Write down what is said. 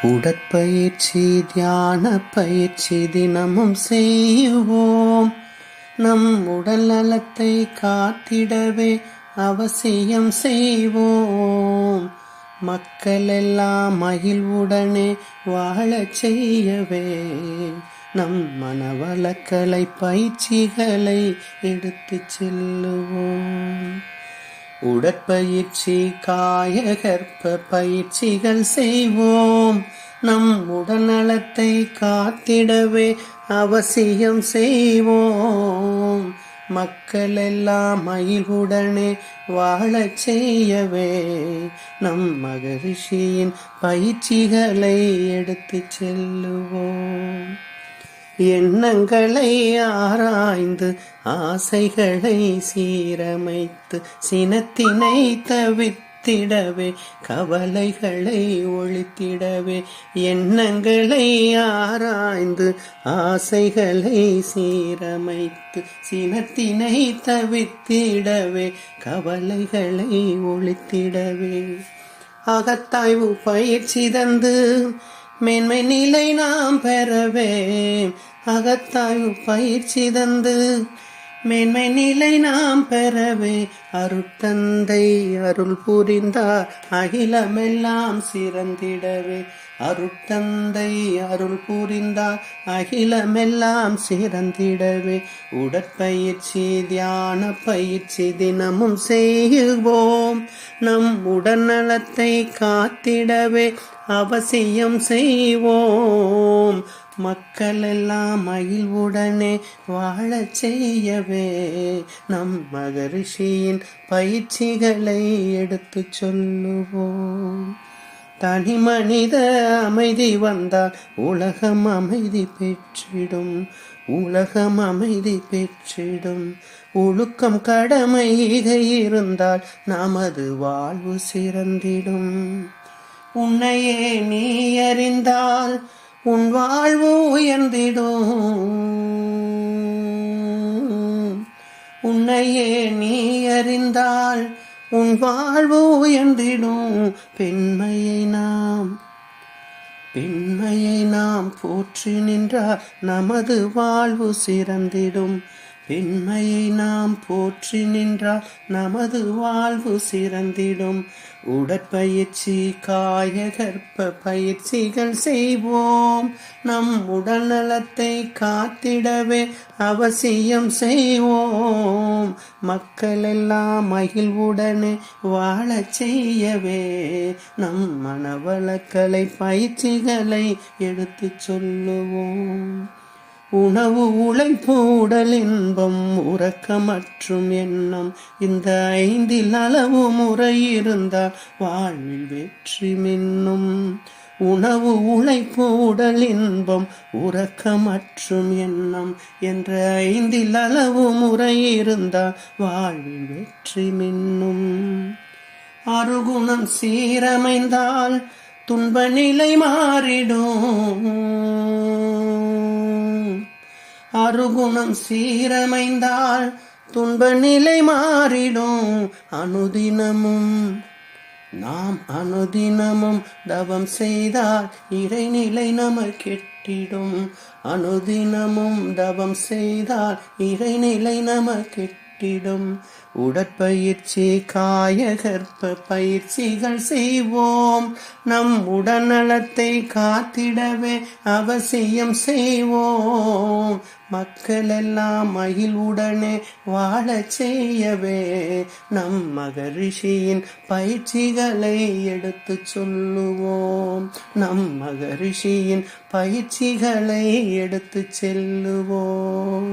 உடற்பயிற்சி தியான பயிற்சி தினமும் செய்வோம். நம் உடல் நலத்தை காத்திடவே அவசியம் செய்வோம். மக்கள் எல்லாம் மகிழ்வுடனே வாழச் செய்யவே நம் மனவளக்கலை பயிற்சிகளை எடுத்துச் செல்லுவோம். உடற்பயிற்சி காயகற்ப பயிற்சிகள் செய்வோம். நம் உடல்நலத்தை காத்திடவே அவசியம் செய்வோம். மக்கள் எல்லாம் மகிழ்வுடனே வாழச் செய்யவே நம் மகரிஷியின் பயிற்சிகளை எடுத்துச் செல்லுவோம். எண்ணங்களை ஆராய்ந்து ஆசைகளை சீரமைத்து சினத்தினை தவிர்த்திடவே கவலைகளை ஒழித்திடவே எண்ணங்களை ஆராய்ந்து ஆசைகளை சீரமைத்து சினத்தினை தவிர்த்திடவே கவலைகளை ஒழித்திடவே அகத்தாய்வு பயிற்சி தந்து மேன்மை நிலை நாம் பெறவே அகத்தாய்வு பயிற்சி தந்து மேன்மை நிலை நாம் பெறவே அருட்தந்தை அருள் புரிந்தார் அகிலமெல்லாம் சிறந்திடவே அருட்தந்தை அருள் புரிந்தார் அகிலமெல்லாம் சிறந்திடவே உடற்பயிற்சி தியான பயிற்சி தினமும் செய்வோம். நம் உடல்நலத்தை காத்திடவே அவசியம் செய்வோம். மக்கள் எல்லாம் மகிழ்வுடனே வாழச் செய்யவே நம் மகரிஷியின் பயிற்சிகளை எடுத்து சொல்லுவோம். தனி மனித அமைதி வந்தால் உலகம் அமைதி பெற்றிடும். உலகம் அமைதி பெற்றிடும். ஒழுக்கம் கடமை ஈகை இருந்தால் நமது வாழ்வு சிறந்திடும். உன்னையே நீ அறிந்தால் உன் வாழ்வு உயர்ந்திடும். உன்னையே நீ அறிந்தால் உன் வாழ்வு உயர்ந்திடும். பெண்மையை நாம் போற்றி நின்றால் நமது வாழ்வு சிறந்திடும். பெண்மையை நாம் போற்றி நின்றால் நமது வாழ்வு சிறந்திடும். உடற்பயிற்சி காயகற்ப பயிற்சிகள் செய்வோம். நம் உடல் நலத்தை காத்திடவே அவசியம் செய்வோம். மக்கள் எல்லாம் மகிழ்வுடனே வாழச் செய்யவே நம் மனவளக்கலை பயிற்சிகளை எடுத்துச் சொல்லுவோம். உணவு உழைப்பு உடல் இன்பம் உறக்கம் மற்றும் எண்ணம் இந்த 5 அளவு முறை இருந்தால் வாழ்வில் வெற்றி மின்னும். உணவு உழைப்பு உடல் இன்பம் உறக்கம் மற்றும் எண்ணம் என்ற 5 அளவு முறை இருந்தால் வாழ்வில் வெற்றி மின்னும். அருகுணம் சீரமைந்தால் துன்ப நிலை மாறிடும். அருகுணம் சீரமைந்தால் துன்ப நிலை மாறிடும். அனுதினமும் தவம் செய்தால் இறைநிலை நமக்கெட்டிடும். அனுதினமும் தவம் செய்தால் இறைநிலை நமக்கெட்டிடும். உடற்பயிற்சி காயகற்ப பயிற்சிகள் செய்வோம். நம் உடல்நலத்தை காத்திடவே அவசியம் செய்வோம். மக்கள் எல்லாம் மகிழ்வுடனே வாழச் செய்யவே நம் மகரிஷியின் பயிற்சிகளை எடுத்து சொல்லுவோம். நம் மகரிஷியின் பயிற்சிகளை எடுத்து செல்லுவோம்.